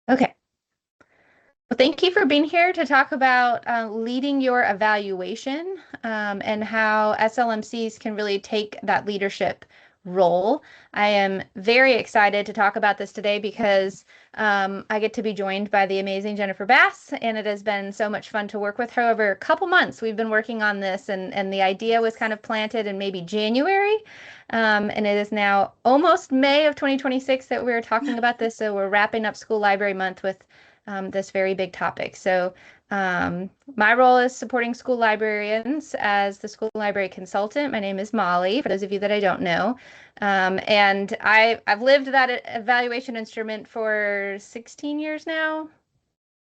Okay. Well, thank you for being here to talk about leading your evaluation and how SLMCs can really take that leadership role. I am very excited to talk about this today because I get to be joined by the amazing Jennifer Bass, and it has been so much fun to work with her over a couple months. We've been working on this, and the idea was kind of planted in maybe January. And it is now almost May of 2026 that we're talking about this. So we're wrapping up School Library Month with this very big topic. So my role is supporting school librarians as the school library consultant. My name is Mollee, for those of you that I don't know. And I've lived that evaluation instrument for 16 years now.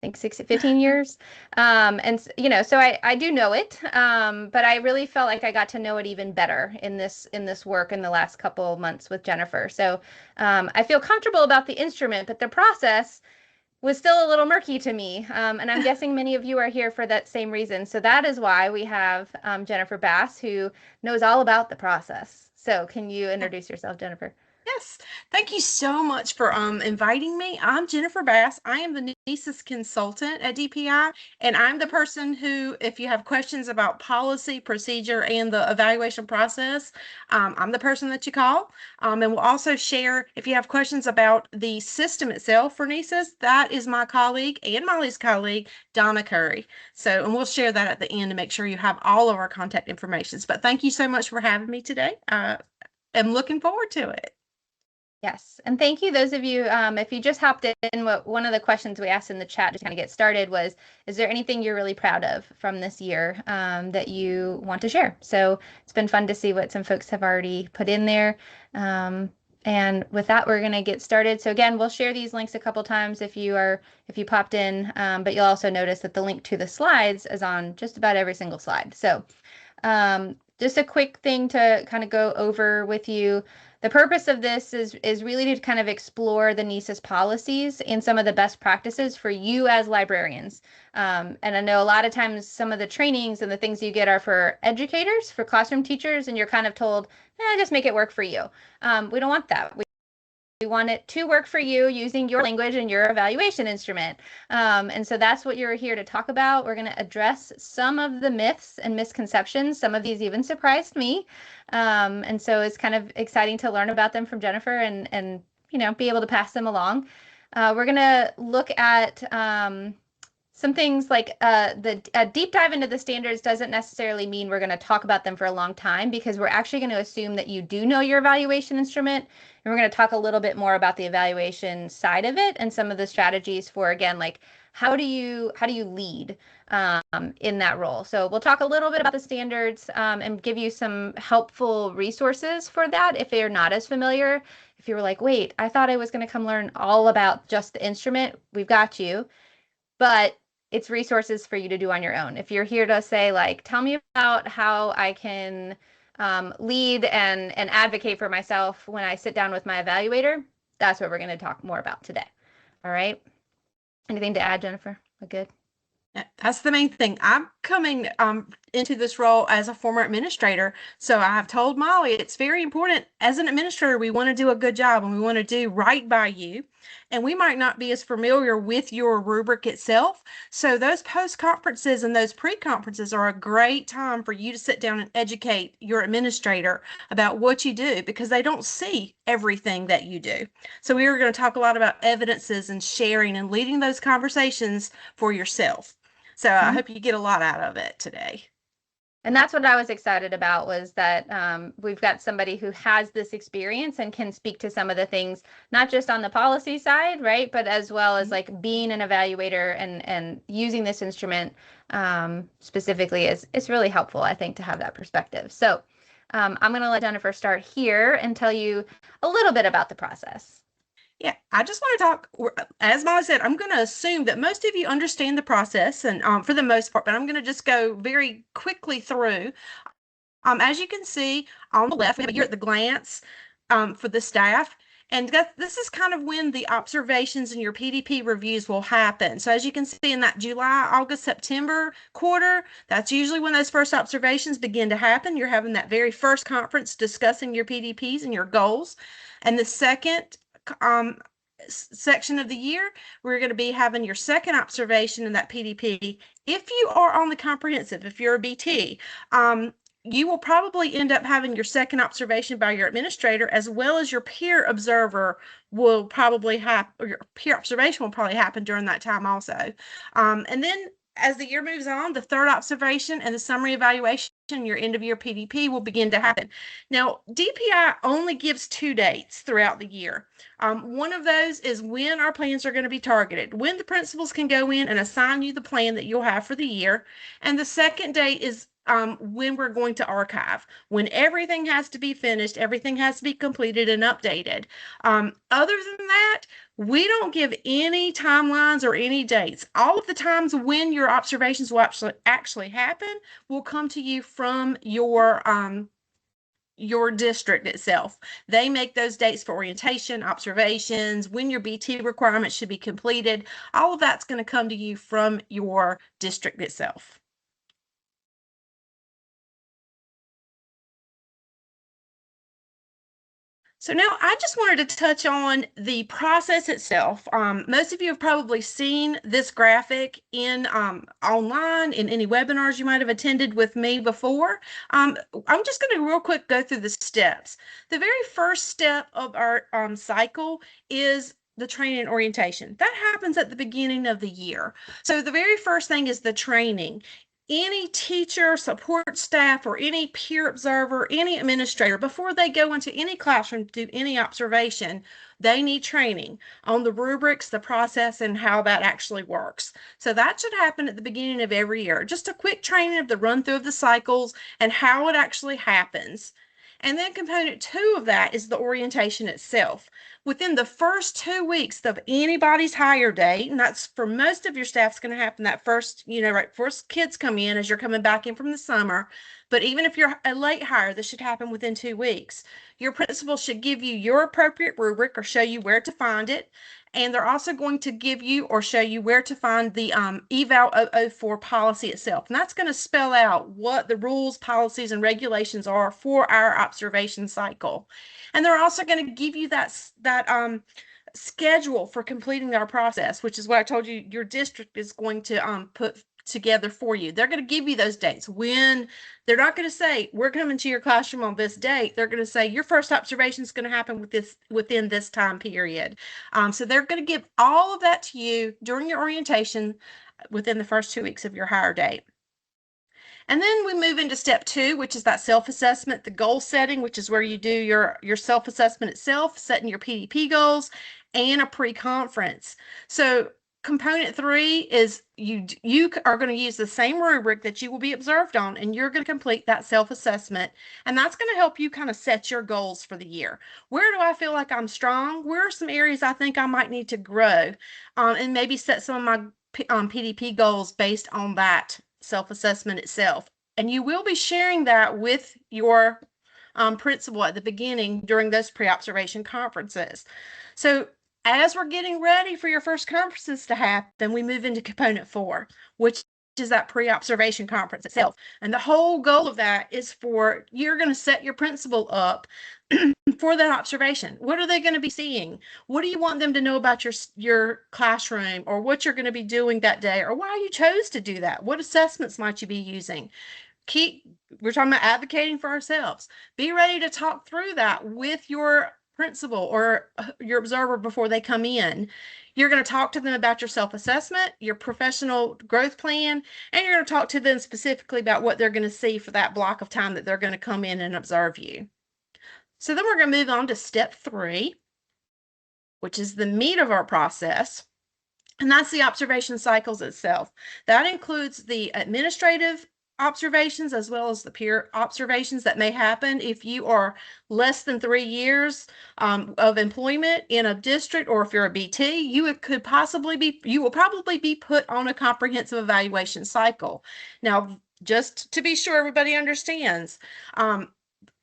I think 15 years. And you know, so I do know it, but I really felt like I got to know it even better in this work in the last couple of months with Jennifer. So I feel comfortable about the instrument, but the process was still a little murky to me. And I'm guessing many of you are here for that same reason. So that is why we have Jennifer Bass, who knows all about the process. So can you introduce yourself, Jennifer? Yes, thank you so much for inviting me. I'm Jennifer Bass. I am the NCEES consultant at DPI, and I'm the person who, if you have questions about policy, procedure, and the evaluation process, I'm the person that you call. And we'll also share, if you have questions about the system itself for NCEES, that is my colleague and Molly's colleague, Donna Curry. So, and we'll share that at the end to make sure you have all of our contact information. But thank you so much for having me today. I'm looking forward to it. Yes, and thank you, those of you, if you just hopped in, one of the questions we asked in the chat to kind of get started was, is there anything you're really proud of from this year that you want to share? So it's been fun to see what some folks have already put in there. And with that, we're going to get started. So again, we'll share these links a couple times if you popped in, but you'll also notice that the link to the slides is on just about every single slide. So just a quick thing to kind of go over with you. The purpose of this is really to kind of explore the NCEES policies and some of the best practices for you as librarians. And I know a lot of times some of the trainings and the things you get are for educators, for classroom teachers, and you're kind of told, just make it work for you. We don't want that. We want it to work for you using your language and your evaluation instrument. And so that's what you're here to talk about. We're going to address some of the myths and misconceptions. Some of these even surprised me. And so it's kind of exciting to learn about them from Jennifer and you know, be able to pass them along. We're going to look at some things like a deep dive into the standards doesn't necessarily mean we're going to talk about them for a long time, because we're actually going to assume that you do know your evaluation instrument. And we're going to talk a little bit more about the evaluation side of it and some of the strategies for, again, like how do you lead in that role. So we'll talk a little bit about the standards and give you some helpful resources for that if you're not as familiar. If you were like, wait, I thought I was going to come learn all about just the instrument, we've got you. But it's resources for you to do on your own. If you're here to say, like, tell me about how I can lead and advocate for myself when I sit down with my evaluator, that's what we're going to talk more about today. All right. Anything to add, Jennifer? We're good. That's the main thing. I'm coming into this role as a former administrator. So I have told Molly it's very important as an administrator, we want to do a good job and we want to do right by you. And we might not be as familiar with your rubric itself. So those post-conferences and those pre-conferences are a great time for you to sit down and educate your administrator about what you do, because they don't see everything that you do. So we are going to talk a lot about evidences and sharing and leading those conversations for yourself. So I hope you get a lot out of it today. And that's what I was excited about, was that we've got somebody who has this experience and can speak to some of the things, not just on the policy side, right, but as well as like being an evaluator and using this instrument specifically is really helpful, I think, to have that perspective. So I'm going to let Jennifer start here and tell you a little bit about the process. Yeah, I just want to talk, as Molly said, I'm going to assume that most of you understand the process, and for the most part, but I'm going to just go very quickly through. As you can see on the left, we have here at the glance for the staff. And this is kind of when the observations in your PDP reviews will happen. So as you can see in that July, August, September quarter, that's usually when those first observations begin to happen. You're having that very first conference discussing your PDPs and your goals. And the second section of the year, we're going to be having your second observation in that PDP. If you are on the comprehensive, if you're a BT, you will probably end up having your second observation by your administrator, as well as your peer observer will probably happen, or your peer observation will probably happen during that time also. And then as the year moves on, the third observation and the summary evaluation, your end of year PDP, will begin to happen. Now, DPI only gives 2 dates throughout the year. One of those is when our plans are going to be targeted, when the principals can go in and assign you the plan that you'll have for the year. And the second date is when we're going to archive, when everything has to be finished, everything has to be completed and updated. Other than that, we don't give any timelines or any dates. All of the times when your observations will actually happen will come to you from your district itself. They make those dates for orientation, observations, when your BT requirements should be completed. All of that's going to come to you from your district itself. So now I just wanted to touch on the process itself. Most of you have probably seen this graphic in online, in any webinars you might have attended with me before. I'm just going to real quick go through the steps. The very first step of our cycle is the training and orientation. That happens at the beginning of the year. So the very first thing is the training. Any teacher, support staff, or any peer observer, any administrator, before they go into any classroom to do any observation, they need training on the rubrics, the process, and how that actually works. So that should happen at the beginning of every year. Just a quick training of the run through of the cycles and how it actually happens. And then component 2 of that is the orientation itself. Within the first 2 weeks of anybody's hire date, and that's for most of your staff, it's going to happen that first, right first kids come in as you're coming back in from the summer. But even if you're a late hire, this should happen within 2 weeks. Your principal should give you your appropriate rubric or show you where to find it. And they're also going to give you or show you where to find the Eval 004 policy itself. And that's going to spell out what the rules, policies, and regulations are for our observation cycle. And they're also going to give you that schedule for completing our process, which is what I told you your district is going to put together for you. They're going to give you those dates. When they're not going to say we're coming to your classroom on this date, they're going to say your first observation is going to happen within this time period. So they're going to give all of that to you during your orientation within the first 2 weeks of your hire date. And then we move into step 2, which is that self-assessment, the goal setting, which is where you do your self-assessment itself, setting your PDP goals, and a pre-conference. So component 3 is you are going to use the same rubric that you will be observed on, and you're going to complete that self-assessment. And that's going to help you kind of set your goals for the year. Where do I feel like I'm strong? Where are some areas I think I might need to grow? And maybe set some of my PDP goals based on that self-assessment itself. And you will be sharing that with your principal at the beginning during those pre-observation conferences. So as we're getting ready for your first conferences to happen, we move into component 4, which is that pre-observation conference itself. And the whole goal of that is you're going to set your principal up for that observation. What are they going to be seeing? What do you want them to know about your classroom, or what you're going to be doing that day, or why you chose to do that? What assessments might you be using? We're talking about advocating for ourselves. Be ready to talk through that with your principal or your observer before they come in. You're going to talk to them about your self-assessment, your professional growth plan, and you're going to talk to them specifically about what they're going to see for that block of time that they're going to come in and observe you. So then we're going to move on to step 3, which is the meat of our process, and that's the observation cycles itself. That includes the administrative observations as well as the peer observations that may happen if you are less than 3 years of employment in a district, or if you're a BT, you will probably be put on a comprehensive evaluation cycle. Now, just to be sure everybody understands,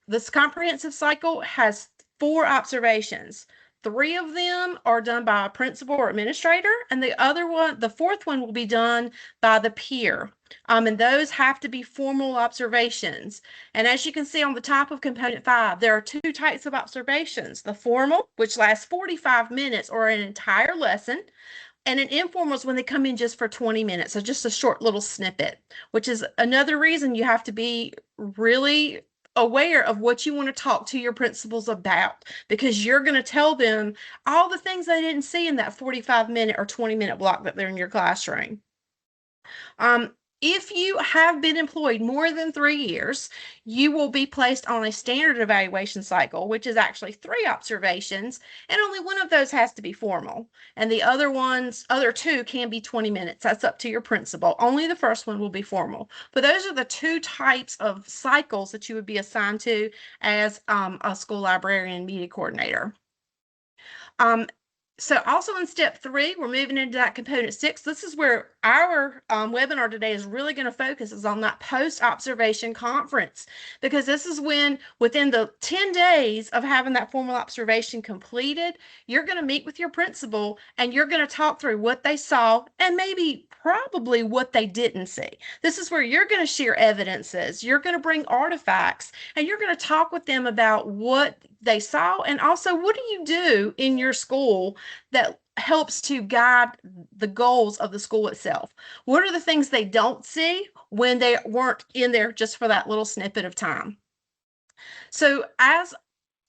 this comprehensive cycle has 4 observations. 3 of them are done by a principal or administrator, and the 4th one will be done by the peer. And those have to be formal observations. And as you can see on the top of component 5, there are two types of observations: the formal, which lasts 45 minutes or an entire lesson, and an informal is when they come in just for 20 minutes, so just a short little snippet, which is another reason you have to be really aware of what you want to talk to your principals about, because you're going to tell them all the things they didn't see in that 45-minute or 20-minute block that they're in your classroom. If you have been employed more than 3 years, you will be placed on a standard evaluation cycle, which is actually 3 observations, and only one of those has to be formal. And the other 2 can be 20 minutes. That's up to your principal. Only the first one will be formal. But those are the 2 types of cycles that you would be assigned to as a school librarian and media coordinator. So also in step 3, we're moving into that component 6. This is where our webinar today is really going to focus, is on that post-observation conference, because this is when, within the 10 days of having that formal observation completed, you're going to meet with your principal and you're going to talk through what they saw and maybe probably what they didn't see. This is where you're going to share evidences, you're going to bring artifacts, and you're going to talk with them about what they saw, and also what do you do in your school that helps to guide the goals of the school itself. What are the things they don't see when they weren't in there just for that little snippet of time? So as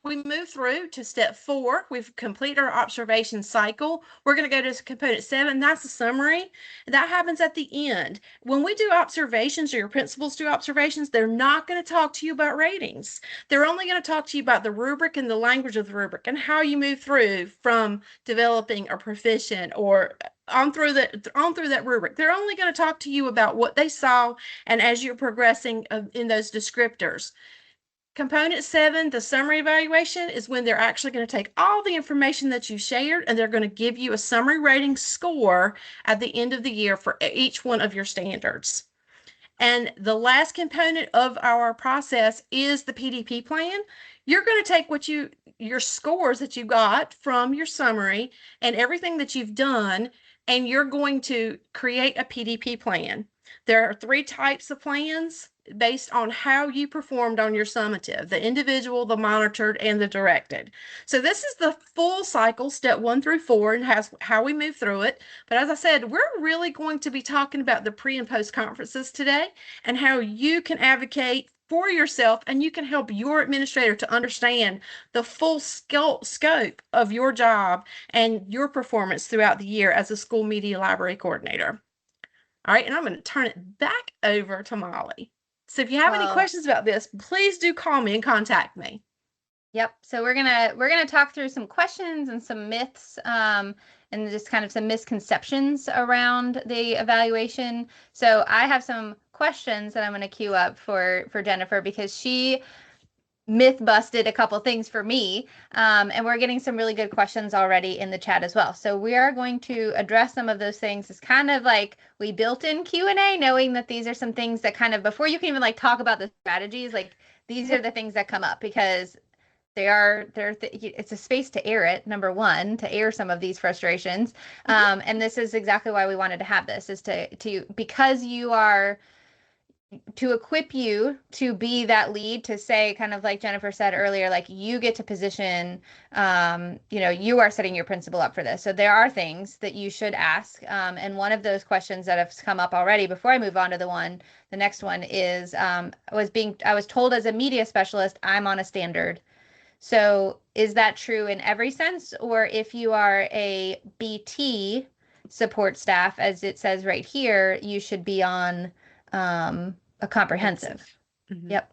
we move through to step 4, we've completed our observation cycle. We're going to go to component 7. That's the summary. That happens at the end. When we do observations, or your principals do observations, they're not going to talk to you about ratings. They're only going to talk to you about the rubric and the language of the rubric and how you move through from developing or proficient or on through that rubric. They're only going to talk to you about what they saw and as you're progressing in those descriptors. Component 7, the summary evaluation, is when they're actually going to take all the information that you shared and they're going to give you a summary rating score at the end of the year for each one of your standards. And the last component of our process is the PDP plan. You're going to take your scores that you got from your summary and everything that you've done, and you're going to create a PDP plan. There are 3 types of plans based on how you performed on your summative: the individual, the monitored, and the directed. So this is the full cycle, step 1 through 4, and how we move through it. But as I said, we're really going to be talking about the pre and post conferences today and how you can advocate for yourself and you can help your administrator to understand the full scope of your job and your performance throughout the year as a school media library coordinator. All right, and I'm going to turn it back over to Mollee. So if you have any questions about this, please do call me and contact me. Yep. So we're gonna talk through some questions and some myths, and just kind of some misconceptions around the evaluation. So I have some questions that I'm going to queue up for Jennifer, because she myth busted a couple things for me, and we're getting some really good questions already in the chat as well. So we are going to address some of those things. It's kind of like we built in Q&A, knowing that these are some things that kind of, before you can even like talk about the strategies, like these are the things that come up, because it's a space to air it, number one, to air some of these frustrations. And this is exactly why we wanted to have this, is because you are, to equip you to be that lead, to say, kind of like Jennifer said earlier, like you get to position, you are setting your principal up for this. So there are things that you should ask. And one of those questions that have come up already, before I move on to the next one, is, I was told as a media specialist, I'm on a standard. So is that true in every sense? Or if you are a BT support staff, as it says right here, you should be on a comprehensive. Mm-hmm. Yep.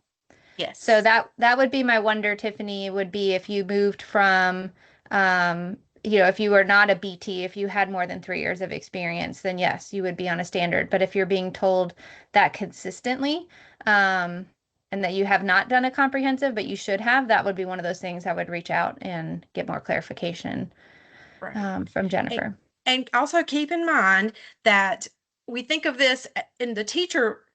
Yes. So that would be my wonder, Tiffany, would be if you moved from, if you were not a BT, if you had more than 3 years of experience, then yes, you would be on a standard. But if you're being told that consistently, and that you have not done a comprehensive, but you should have, that would be one of those things I would reach out and get more clarification from Jennifer. And also keep in mind that we think of this in the teacher,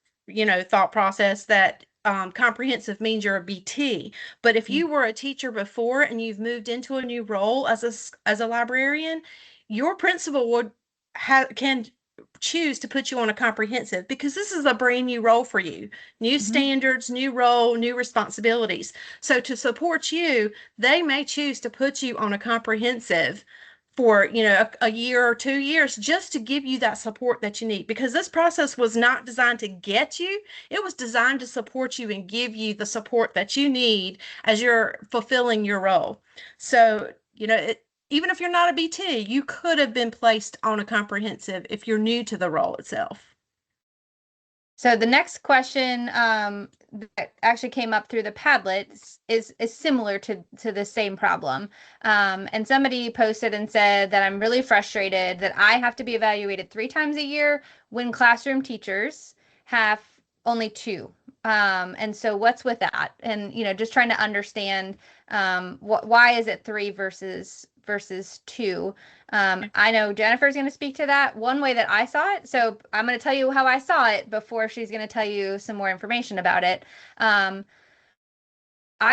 thought process, that comprehensive means you're a BT. But if you were a teacher before and you've moved into a new role as a librarian, your principal can choose to put you on a comprehensive because this is a brand new role for you. New Mhm. standards, new role, new responsibilities. So to support you, they may choose to put you on a comprehensive for a year or 2 years just to give you that support that you need, because this process was not designed to get you, it was designed to support you and give you the support that you need as you're fulfilling your role. So even if you're not a BT, you could have been placed on a comprehensive if you're new to the role itself. So the next question that actually came up through the Padlet is similar to the same problem. And somebody posted and said that I'm really frustrated that I have to be evaluated 3 times a year when classroom teachers have only 2. And so what's with that? And just trying to understand why is it 3 versus 2. I know Jennifer's going to speak to that. One way that I saw it, so I'm going to tell you how I saw it before she's going to tell you some more information about it. I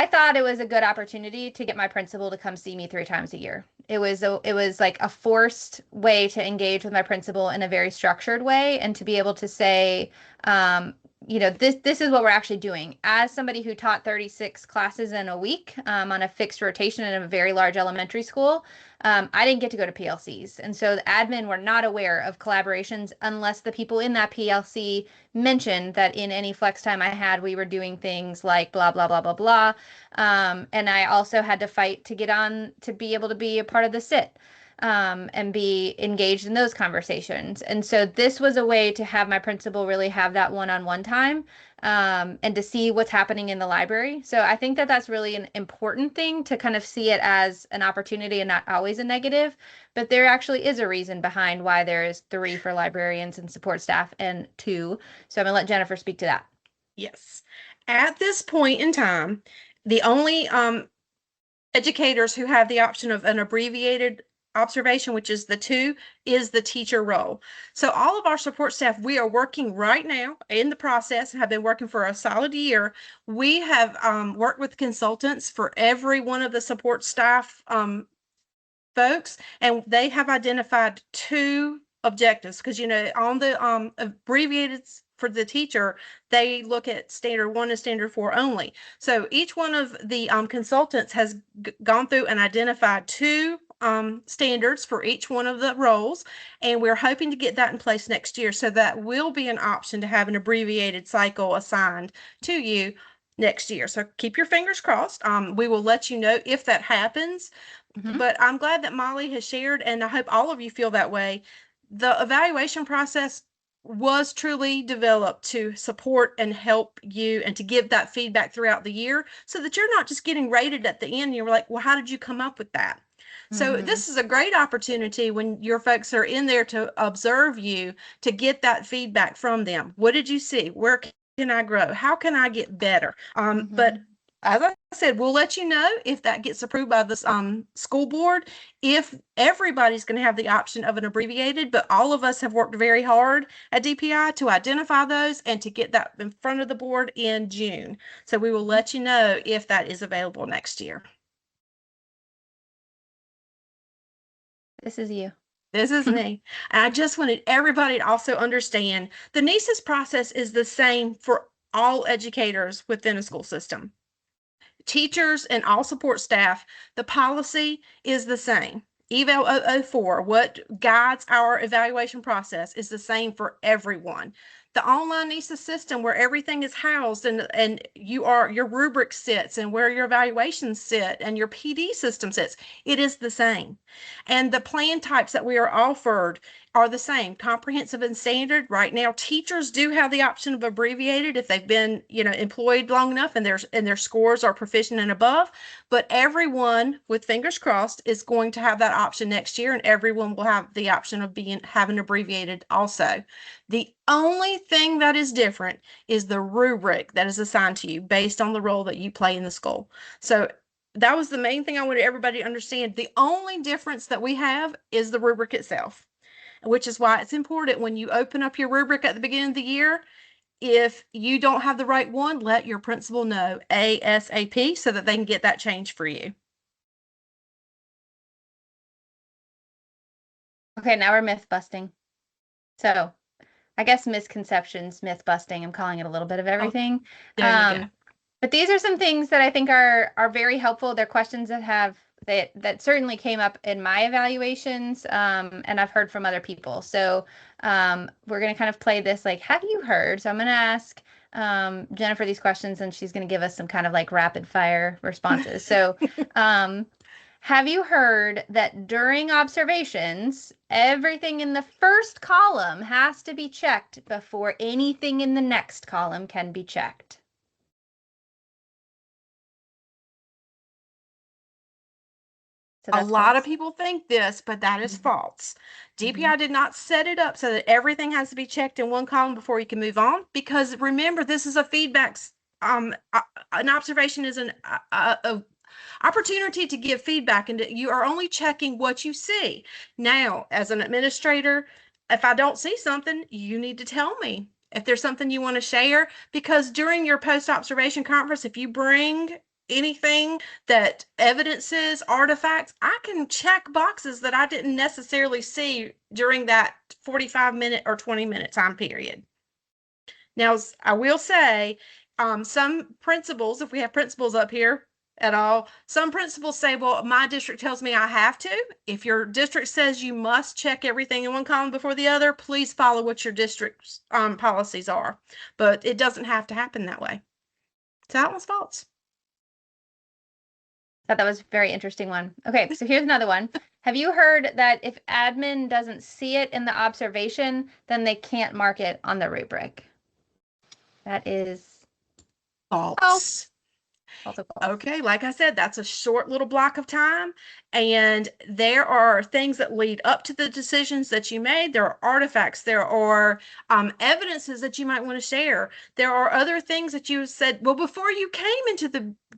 thought it was a good opportunity to get my principal to come see me 3 times a year. It was like a forced way to engage with my principal in a very structured way, and to be able to say, this is what we're actually doing. As somebody who taught 36 classes in a week on a fixed rotation in a very large elementary school, I didn't get to go to PLCs. And so the admin were not aware of collaborations unless the people in that PLC mentioned that in any flex time I had, we were doing things like blah, blah, blah, blah, blah. And I also had to fight to get on to be able to be a part of the SIT. And be engaged in those conversations. And so this was a way to have my principal really have that one-on-one time, and to see what's happening in the library. So I think that that's really an important thing, to kind of see it as an opportunity and not always a negative. But there actually is a reason behind why there is 3 for librarians and support staff and 2. So I'm going to let Jennifer speak to that. Yes. At this point in time, the only educators who have the option of an abbreviated observation, which is the 2, is the teacher role. So all of our support staff, we are working right now in the process, have been working for a solid year. We have worked with consultants for every one of the support staff folks, and they have identified 2 objectives, because on the abbreviated for the teacher, they look at standard 1 and standard 4 only. So each one of the consultants has gone through and identified 2 standards for each one of the roles, and we're hoping to get that in place next year. So that will be an option to have an abbreviated cycle assigned to you next year. So keep your fingers crossed. We will let you know if that happens. But I'm glad that Mollee has shared, and I hope all of you feel that way. The evaluation process was truly developed to support and help you, and to give that feedback throughout the year, so that you're not just getting rated at the end and you're like, well, how did you come up with that? So this is a great opportunity when your folks are in there to observe you, to get that feedback from them. What did you see? Where can I grow? How can I get better? But as I said, we'll let you know if that gets approved by the school board, if everybody's going to have the option of an abbreviated. But all of us have worked very hard at DPI to identify those and to get that in front of the board in June. So we will let you know if that is available next year. This is you. This is me. And I just wanted everybody to also understand the NCEES process is the same for all educators within a school system. Teachers and all support staff, the policy is the same. Eval 004, what guides our evaluation process, is the same for everyone. The online NCEES system, where everything is housed, and your rubric sits, and where your evaluations sit, and your PD system sits, it is the same. And the plan types that we are offered are the same, comprehensive and standard. Right now, teachers do have the option of abbreviated if they've been, employed long enough and their scores are proficient and above. But everyone, with fingers crossed, is going to have that option next year, and everyone will have the option of having abbreviated also. The only thing that is different is the rubric that is assigned to you based on the role that you play in the school. So that was the main thing I wanted everybody to understand. The only difference that we have is the rubric itself, which is why it's important when you open up your rubric at the beginning of the year, if you don't have the right one, let your principal know ASAP so that they can get that changed for you. Okay, now we're myth busting. So I guess misconceptions, myth busting, I'm calling it a little bit of everything. There you go. But these are some things that I think are very helpful. They're questions that certainly came up in my evaluations, and I've heard from other people. So we're going to kind of play this like, have you heard? So I'm going to ask Jennifer these questions, and she's going to give us some kind of like rapid fire responses. So have you heard that during observations, everything in the first column has to be checked before anything in the next column can be checked? So A that's lot of false. people think this, but that is false. DPI did not set it up so that everything has to be checked in one column before you can move on. Because remember, this is a feedback. An observation is an opportunity to give feedback, and you are only checking what you see. Now, as an administrator, if I don't see something, you need to tell me. If there's something you want to share, because during your post-observation conference, if you bring anything that evidences artifacts, I can check boxes that I didn't necessarily see during that 45-minute or 20-minute time period. Now, I will say, some principals, if we have principals up here at all, some principals say, well, my district tells me I have to. If your district says you must check everything in one column before the other, please follow what your district's policies are. But it doesn't have to happen that way. So that one's false. Thought that was a very interesting one. Okay, so here's another one. Have you heard that if admin doesn't see it in the observation, then they can't mark it on the rubric? That is false. Also false. Okay, like I said, that's a short little block of time, and there are things that lead up to the decisions that you made. There are artifacts, there are evidences that you might want to share. There are other things that you said, well, before you came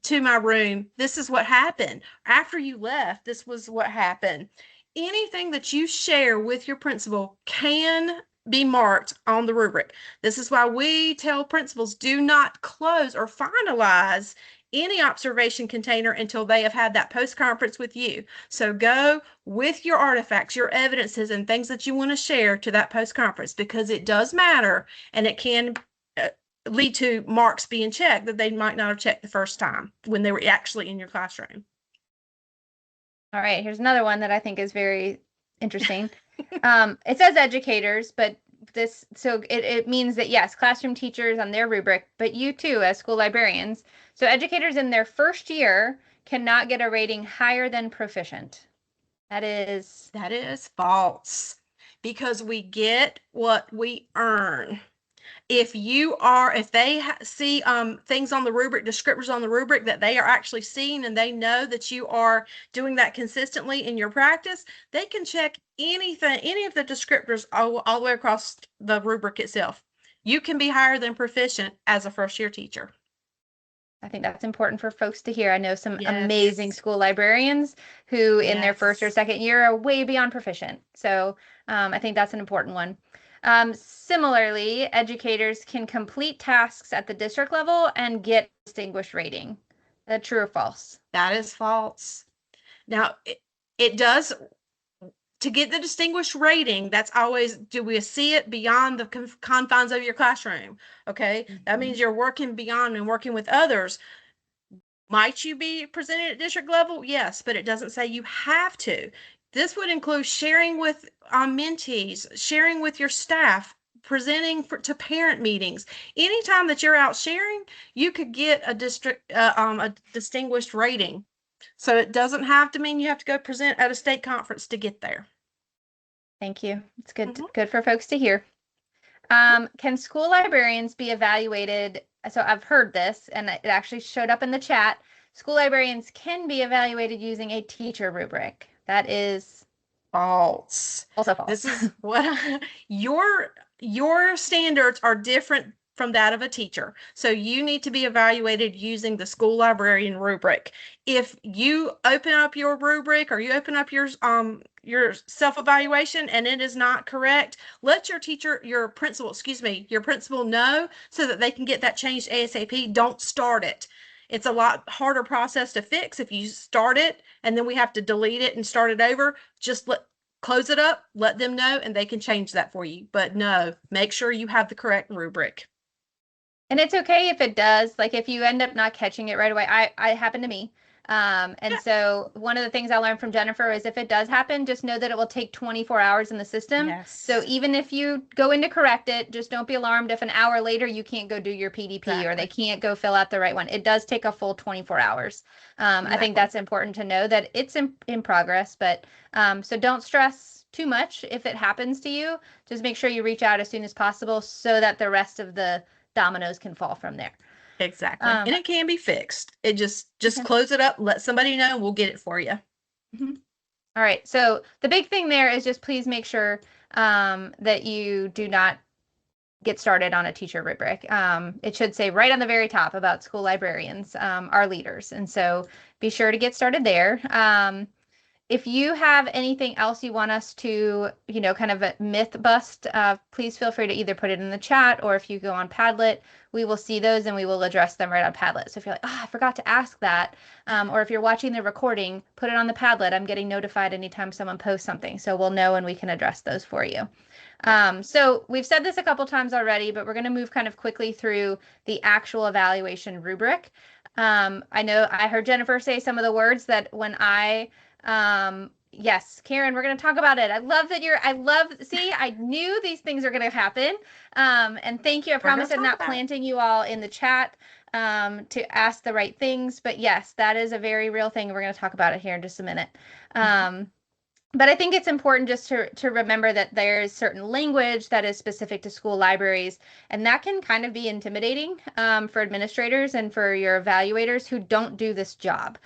to my room, this is what happened. After you left, this was what happened. Anything that you share with your principal can be marked on the rubric. This is why we tell principals, do not close or finalize any observation container until they have had that post-conference with you. So go with your artifacts, your evidences, and things that you want to share to that post-conference, because it does matter, and it can lead to marks being checked that they might not have checked the first time when they were actually in your classroom. All right, here's another one that I think is very interesting. It says educators, but it means that yes, classroom teachers on their rubric, but you too as school librarians. So educators in their first year cannot get a rating higher than proficient. That is false, because we get what we earn. If they see things on the rubric, descriptors on the rubric that they are actually seeing, and they know that you are doing that consistently in your practice, they can check anything, any of the descriptors all the way across the rubric itself. You can be higher than proficient as a first-year teacher. I think that's important for folks to hear. I know some amazing school librarians who in their first or second year are way beyond proficient. So I think that's an important one. Similarly, educators can complete tasks at the district level and get distinguished rating. Is that true or false? That is false. Now, it does, to get the distinguished rating, that's always, do we see it beyond the confines of your classroom? Okay, that means you're working beyond and working with others. Might you be presented at district level? Yes, but it doesn't say you have to. This would include sharing with mentees, sharing with your staff, presenting to parent meetings. Anytime that you're out sharing, you could get a distinguished rating. So it doesn't have to mean you have to go present at a state conference to get there. Thank you. It's good, good for folks to hear. Can school librarians be evaluated? So I've heard this, and it actually showed up in the chat. School librarians can be evaluated using a teacher rubric. That is false. Also false. This is what your standards are different from that of a teacher. So you need to be evaluated using the school librarian rubric. If you open up your rubric or you open up your self-evaluation and it is not correct, let your principal know so that they can get that changed ASAP. Don't start it. It's a lot harder process to fix if you start it and then we have to delete it and start it over. Just close it up, let them know, and they can change that for you. But no, make sure you have the correct rubric. And it's okay if it does. Like if you end up not catching it right away, I happened to me. And so one of the things I learned from Jennifer is if it does happen, just know that it will take 24 hours in the system. Yes. So even if you go in to correct it, just don't be alarmed if an hour later you can't go do your PDP or they can't go fill out the right one. It does take a full 24 hours. I think that's important to know that it's in progress, but so don't stress too much if it happens to you. Just make sure you reach out as soon as possible so that the rest of the dominoes can fall from there. Exactly. And it can be fixed. It just close it up, let somebody know, we'll get it for you. All right. So the big thing there is just please make sure that you do not get started on a teacher rubric. It should say right on the very top about school librarians, our leaders. And so be sure to get started there. If you have anything else you want us to, kind of a myth bust, please feel free to either put it in the chat, or if you go on Padlet, we will see those and we will address them right on Padlet. So if you're like, oh, I forgot to ask that, or if you're watching the recording, put it on the Padlet. I'm getting notified anytime someone posts something, so we'll know and we can address those for you. So we've said this a couple times already, but we're going to move kind of quickly through the actual evaluation rubric. I know I heard Jennifer say some of the words that when yes, Karen, we're going to talk about it. I love that see, I knew these things are going to happen. And thank you. I promise I'm not planting you all in the chat to ask the right things. But yes, that is a very real thing. We're going to talk about it here in just a minute. But I think it's important just to remember that there's certain language that is specific to school libraries, and that can kind of be intimidating for administrators and for your evaluators who don't do this job.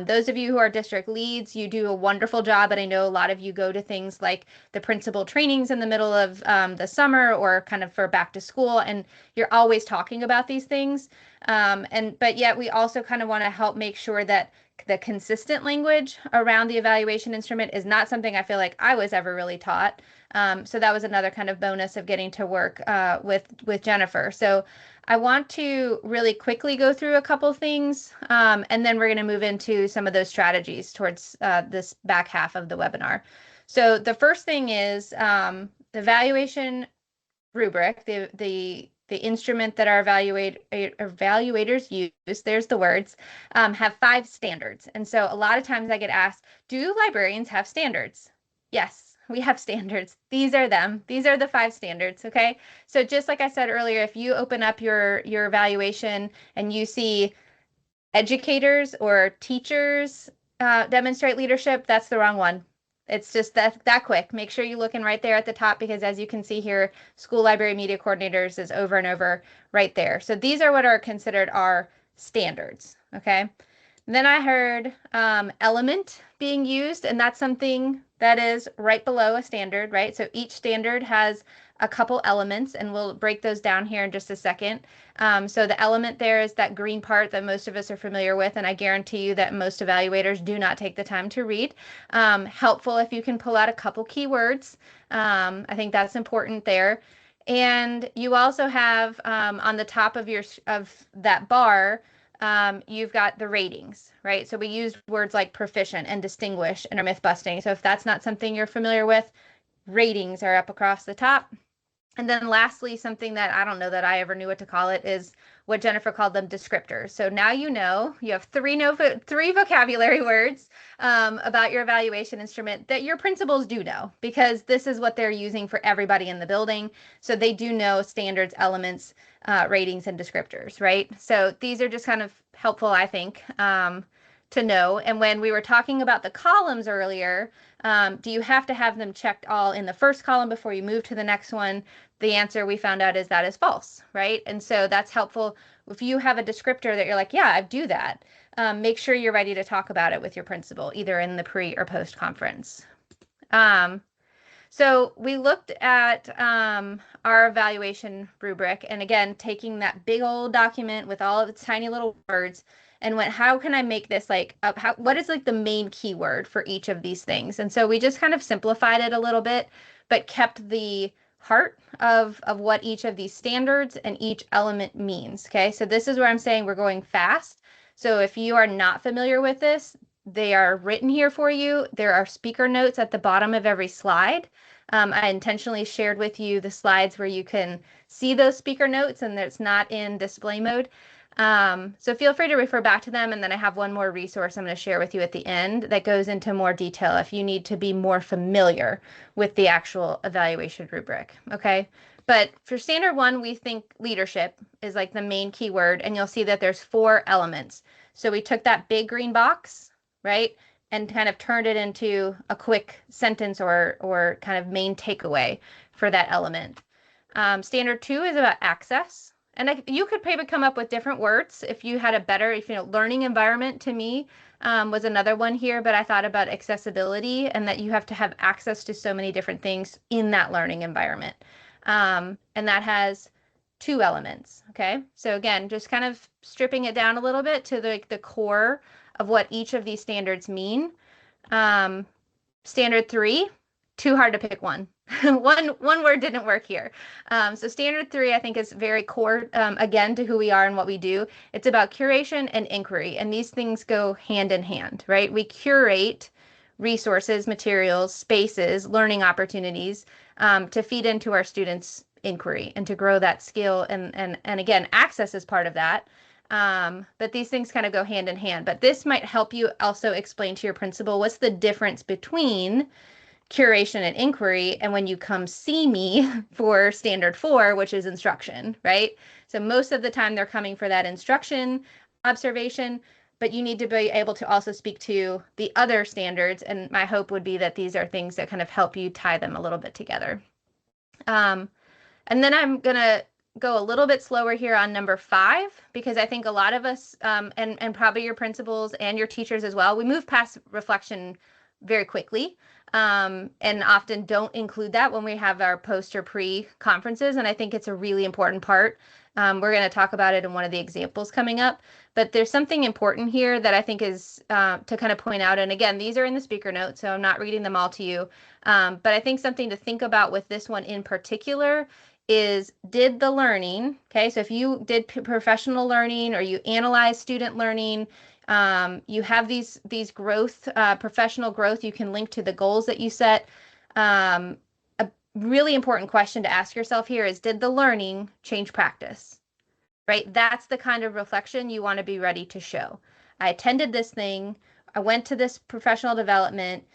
Those of you who are district leads, you do a wonderful job, and I know a lot of you go to things like the principal trainings in the middle of the summer or kind of for back to school, and you're always talking about these things. But yet we also kind of want to help make sure that the consistent language around the evaluation instrument is not something I feel like I was ever really taught. So that was another kind of bonus of getting to work with Jennifer. So I want to really quickly go through a couple things, and then we're going to move into some of those strategies towards this back half of the webinar. So the first thing is the evaluation rubric, the instrument that our evaluators use, there's the words, have 5 standards. And so a lot of times I get asked, do librarians have standards? Yes, we have standards. These are them. These are the 5 standards, okay? So just like I said earlier, if you open up your evaluation and you see educators or teachers demonstrate leadership, that's the wrong one. It's just that quick. Make sure you're looking right there at the top, because as you can see here, school library media coordinators is over and over right there. So these are what are considered our standards, okay? And then I heard element being used, and that's something that is right below a standard, right? So each standard has a couple elements, and we'll break those down here in just a second. So the element there is that green part that most of us are familiar with, and I guarantee you that most evaluators do not take the time to read. Helpful if you can pull out a couple keywords. I think that's important there. And you also have on the top of that bar, you've got the ratings, right? So we use words like proficient and distinguished in our myth busting. So if that's not something you're familiar with, ratings are up across the top. And then lastly, something that I don't know that I ever knew what to call it is what Jennifer called them descriptors. So now you have 3 vocabulary words about your evaluation instrument that your principals do know, because this is what they're using for everybody in the building. So they do know standards, elements, ratings, and descriptors, right? So these are just kind of helpful, I think, to know. And when we were talking about the columns earlier, do you have to have them checked all in the first column before you move to the next one? The answer we found out is that is false, right? And so that's helpful. If you have a descriptor that you're like, yeah, I do that, make sure you're ready to talk about it with your principal, either in the pre or post conference. So we looked at our evaluation rubric, and again, taking that big old document with all of its tiny little words and went, how can I make this what is like the main keyword for each of these things? And so we just kind of simplified it a little bit, but kept the heart of what each of these standards and each element means, okay? So this is where I'm saying we're going fast. So if you are not familiar with this, they are written here for you. There are speaker notes at the bottom of every slide. I intentionally shared with you the slides where you can see those speaker notes and it's not in display mode. So feel free to refer back to them. And then I have one more resource I'm going to share with you at the end that goes into more detail if you need to be more familiar with the actual evaluation rubric. Okay. But for standard one, we think leadership is like the main keyword, and you'll see that there's 4 elements. So we took that big green box, right, and kind of turned it into a quick sentence or kind of main takeaway for that element. Standard 2 is about access. And you could maybe come up with different words if you had a better, learning environment to me was another one here, but I thought about accessibility and that you have to have access to so many different things in that learning environment. And that has 2 elements. Okay. So again, just kind of stripping it down a little bit to the core of what each of these standards mean. Standard 3, too hard to pick one. one word didn't work here. So standard 3, I think, is very core, again, to who we are and what we do. It's about curation and inquiry, and these things go hand in hand, right? We curate resources, materials, spaces, learning opportunities to feed into our students' inquiry and to grow that skill. And again, access is part of that. But these things kind of go hand in hand. But this might help you also explain to your principal what's the difference between curation and inquiry and when you come see me for standard 4, which is instruction, right? So most of the time they're coming for that instruction observation, but you need to be able to also speak to the other standards. And my hope would be that these are things that kind of help you tie them a little bit together. And then I'm going to go a little bit slower here on number 5, because I think a lot of us, and probably your principals and your teachers as well, we move past reflection very quickly, and often don't include that when we have our post or pre conferences. And I think it's a really important part. We're going to talk about it in one of the examples coming up, but there's something important here that I think is to kind of point out. And again, these are in the speaker notes, so I'm not reading them all to you. But I think something to think about with this one in particular is, did the learning, okay, so if you did professional learning or you analyze student learning, you have these growth, professional growth, you can link to the goals that you set. A really important question to ask yourself here is, did the learning change practice, right? That's the kind of reflection you want to be ready to show. I attended this thing, I went to this professional development,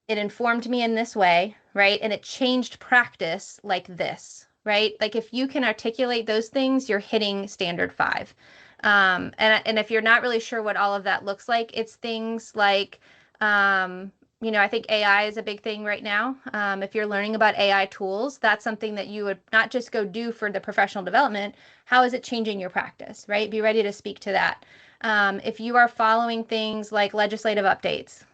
it informed me in this way, right? And it changed practice like this, right? Like if you can articulate those things, you're hitting standard 5. And if you're not really sure what all of that looks like, it's things like, I think AI is a big thing right now. If you're learning about AI tools, that's something that you would not just go do for the professional development. How is it changing your practice, right? Be ready to speak to that. If you are following things like legislative updates,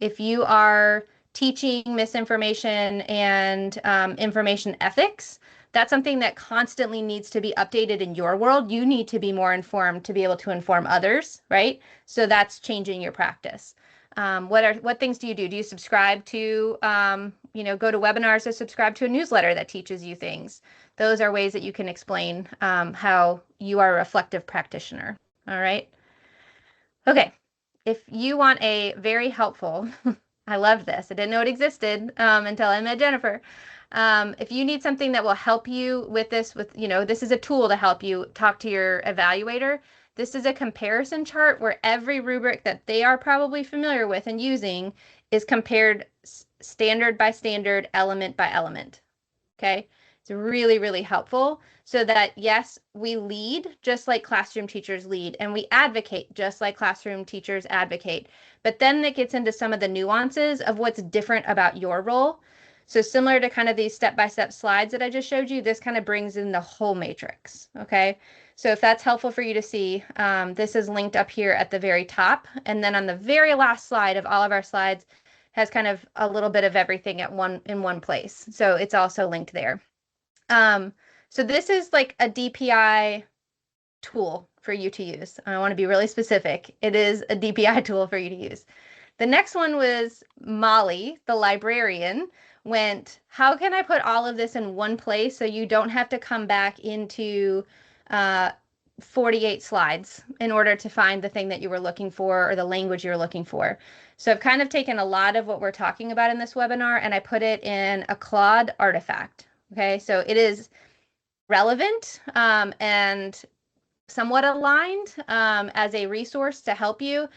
if you are teaching misinformation and information ethics, that's something that constantly needs to be updated in your world. You need to be more informed to be able to inform others, right? So that's changing your practice. What things do you do? Do you subscribe to, go to webinars or subscribe to a newsletter that teaches you things? Those are ways that you can explain how you are a reflective practitioner. All right. Okay. If you want a very helpful, I loved this. I didn't know it existed until I met Jennifer. If you need something that will help you with this, this is a tool to help you talk to your evaluator. This is a comparison chart where every rubric that they are probably familiar with and using is compared standard by standard, element by element. Okay. It's really, really helpful so that, yes, we lead just like classroom teachers lead, and we advocate just like classroom teachers advocate. But then it gets into some of the nuances of what's different about your role. So similar to kind of these step-by-step slides that I just showed you, this kind of brings in the whole matrix. Okay. So if that's helpful for you to see, this is linked up here at the very top. And then on the very last slide of all of our slides has kind of a little bit of everything in one place. So it's also linked there. So this is like a DPI tool for you to use. I want to be really specific. It is a DPI tool for you to use. The next one was Mollee, the librarian, went, how can I put all of this in one place so you don't have to come back into 48 slides in order to find the thing that you were looking for or the language you were looking for. So I've kind of taken a lot of what we're talking about in this webinar and I put it in a Claude artifact. Okay, so it is relevant and somewhat aligned as a resource to help you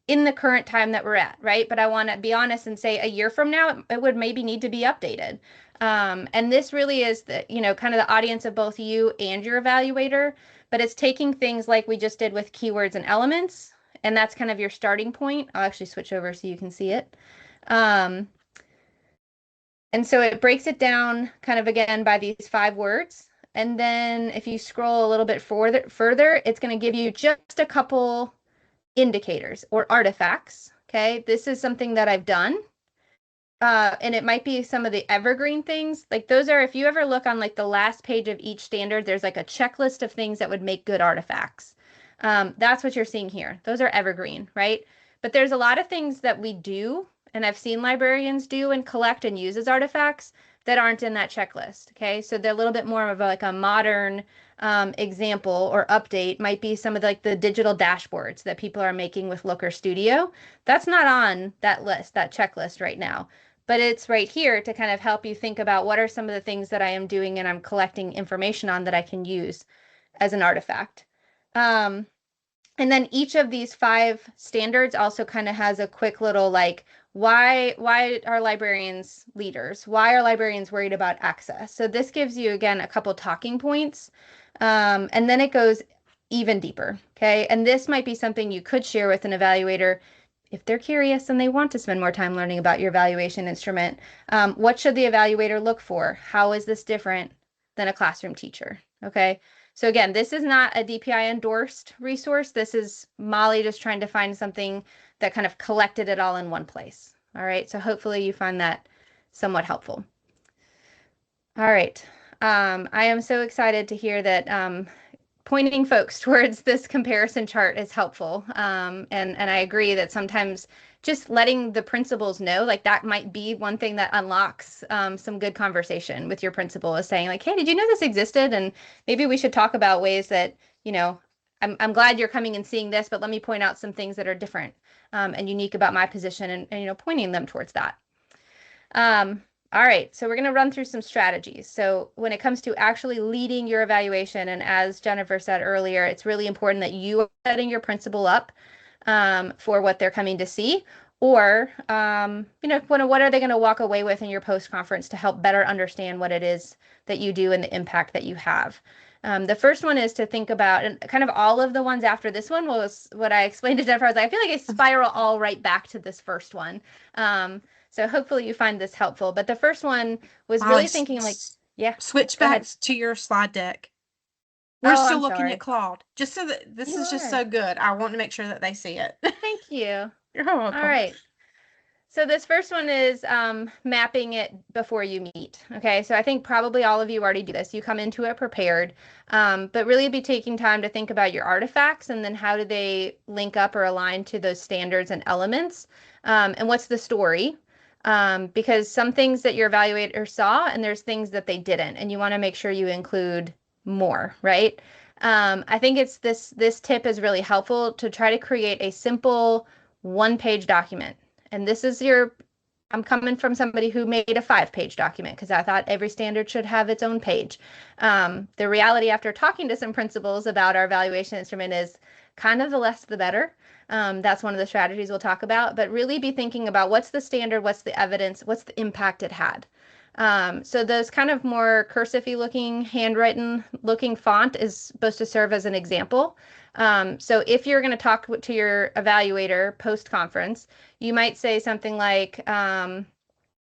in the current time that we're at, right? But I want to be honest and say a year from now, it would maybe need to be updated. And this really is the, kind of the audience of both you and your evaluator, but it's taking things like we just did with keywords and elements, and that's kind of your starting point. I'll actually switch over so you can see it. And so it breaks it down kind of again by these 5 words. And then if you scroll a little bit further, it's going to give you just a couple indicators or artifacts. Okay, this is something that I've done. And it might be some of the evergreen things. Like those are, if you ever look on like the last page of each standard, there's like a checklist of things that would make good artifacts. That's what you're seeing here. Those are evergreen, right? But there's a lot of things that we do, and I've seen librarians do and collect and use as artifacts that aren't in that checklist. Okay, so they're a little bit more of like a modern example or update might be some of like the digital dashboards that people are making with Looker Studio. That's not on that list, that checklist right now, but it's right here to kind of help you think about what are some of the things that I am doing and I'm collecting information on that I can use as an artifact. And then each of these 5 standards also kind of has a quick little like, why are librarians leaders? Why are librarians worried about access? So this gives you, again, a couple talking points. And then it goes even deeper, okay? And this might be something you could share with an evaluator if they're curious and they want to spend more time learning about your evaluation instrument. What should the evaluator look for? How is this different than a classroom teacher, okay? So again, this is not a DPI endorsed resource. This is Mollee just trying to find something that kind of collected it all in one place. All right, so hopefully you find that somewhat helpful. All right, I am so excited to hear that pointing folks towards this comparison chart is helpful. And I agree that sometimes just letting the principals know, like that might be one thing that unlocks some good conversation with your principal, is saying like, hey, did you know this existed? And maybe we should talk about ways that, I'm glad you're coming and seeing this, but let me point out some things that are different and unique about my position and pointing them towards that. All right, so we're going to run through some strategies. So when it comes to actually leading your evaluation, and as Jennifer said earlier, it's really important that you are setting your principal up for what they're coming to see, or what are they going to walk away with in your post-conference to help better understand what it is that you do and the impact that you have. The first one is to think about, and kind of all of the ones after this one was what I explained to Jennifer. I was like, I feel like I spiral all right back to this first one. So hopefully you find this helpful. But the first one was really thinking like, yeah. Switch back to your slide deck. We're still looking at Claude. Just so that this is just so good. I want to make sure that they see it. Thank you. You're welcome. All right. So this first one is mapping it before you meet. Okay, so I think probably all of you already do this. You come into it prepared, but really be taking time to think about your artifacts and then how do they link up or align to those standards and elements, and what's the story, because some things that your evaluator saw and there's things that they didn't, and you want to make sure you include more, right? I think it's this tip is really helpful to try to create a simple one-page document. And this is I'm coming from somebody who made a 5-page document because I thought every standard should have its own page. The reality after talking to some principals about our evaluation instrument is kind of the less the better. That's one of the strategies we'll talk about, but really be thinking about what's the standard, what's the evidence, what's the impact it had. So those kind of more cursive-y looking, handwritten looking font is supposed to serve as an example. So if you're going to talk to your evaluator post-conference, you might say something like,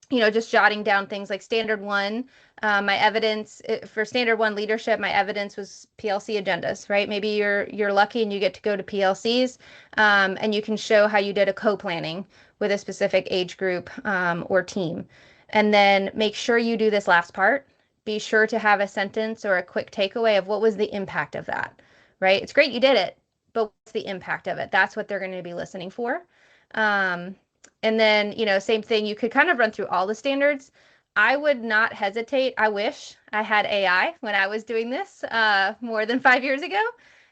just jotting down things like standard 1, my evidence for standard 1 leadership, my evidence was PLC agendas, right? Maybe you're lucky and you get to go to PLCs, and you can show how you did a co-planning with a specific age group or team. And then make sure you do this last part. Be sure to have a sentence or a quick takeaway of what was the impact of that, right? It's great you did it, but what's the impact of it? That's what they're going to be listening for. And then, same thing, you could kind of run through all the standards. I would not hesitate. I wish I had AI when I was doing this more than 5 years ago.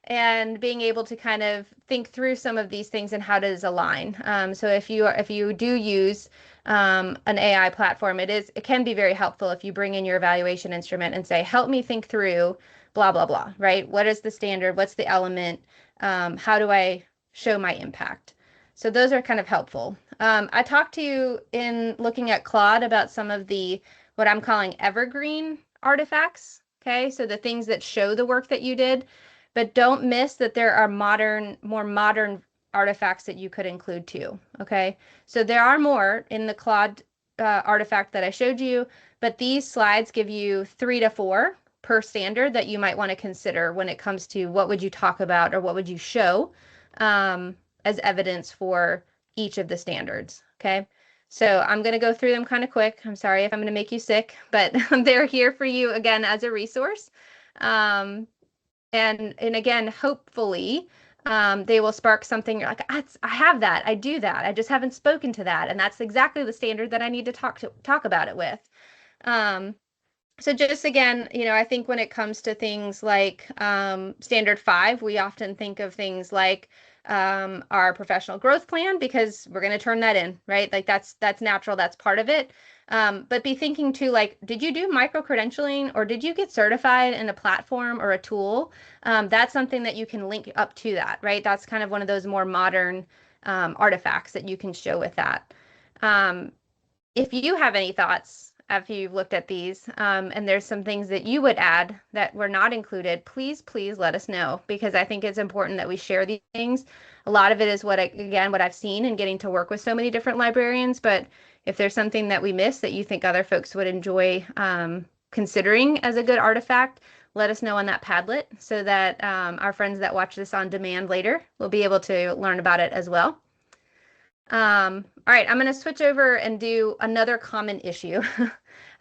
and being able to kind of think through some of these things and how does align. So if you do use an AI platform, it can be very helpful if you bring in your evaluation instrument and say, help me think through blah, blah, blah, right? What is the standard? What's the element? How do I show my impact? So those are kind of helpful. I talked to you in looking at Claude about some of the, what I'm calling evergreen artifacts. Okay, so the things that show the work that you did, but don't miss that there are more modern artifacts that you could include too. Okay, so there are more in the Claude artifact that I showed you, but these slides give you 3 to 4 per standard that you might want to consider when it comes to what would you talk about or what would you show as evidence for each of the standards. Okay. So I'm going to go through them kind of quick. I'm sorry if I'm going to make you sick, but they're here for you again as a resource. And again, hopefully they will spark something. You're like, I have that. I do that. I just haven't spoken to that. And that's exactly the standard that I need to talk about it with. So just again, I think when it comes to things like standard 5, we often think of things like our professional growth plan, because we're going to turn that in, right? Like that's natural. That's part of it. But be thinking too, like, did you do micro-credentialing or did you get certified in a platform or a tool? That's something that you can link up to that, right? That's kind of one of those more modern artifacts that you can show with that. If you have any thoughts after you've looked at these, and there's some things that you would add that were not included, please let us know, because I think it's important that we share these things. A lot of it is what I've seen in getting to work with so many different librarians, but if there's something that we missed that you think other folks would enjoy considering as a good artifact, let us know on that Padlet so that our friends that watch this on demand later will be able to learn about it as well. All right, I'm going to switch over and do another common issue.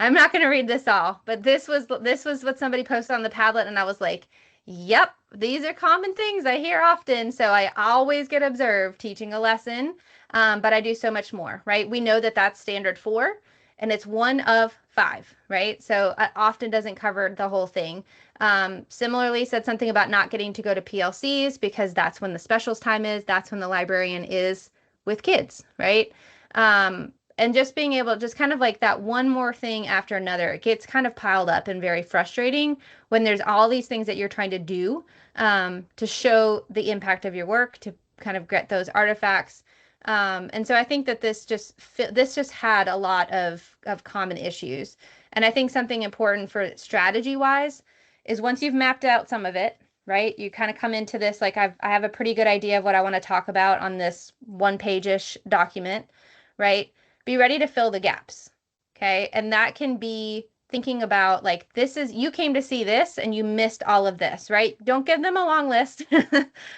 I'm not going to read this all, but this was what somebody posted on the Padlet, and I was like, yep, these are common things I hear often. So I always get observed teaching a lesson, but I do so much more, right? We know that that's standard 4, and it's 1 of 5, right? So it often doesn't cover the whole thing. Similarly, said something about not getting to go to PLCs because that's when the specials time is. That's when the librarian is with kids, right? And just being able, just kind of like that one more thing after another, it gets kind of piled up and very frustrating when there's all these things that you're trying to do to show the impact of your work, to kind of get those artifacts. And so I think that this just had a lot of common issues. And I think something important for strategy wise is once you've mapped out some of it, right? You kind of come into this like I have a pretty good idea of what I want to talk about on this 1-page-ish document, right? Be ready to fill the gaps, okay? And that can be thinking about like, you came to see this and you missed all of this, right? Don't give them a long list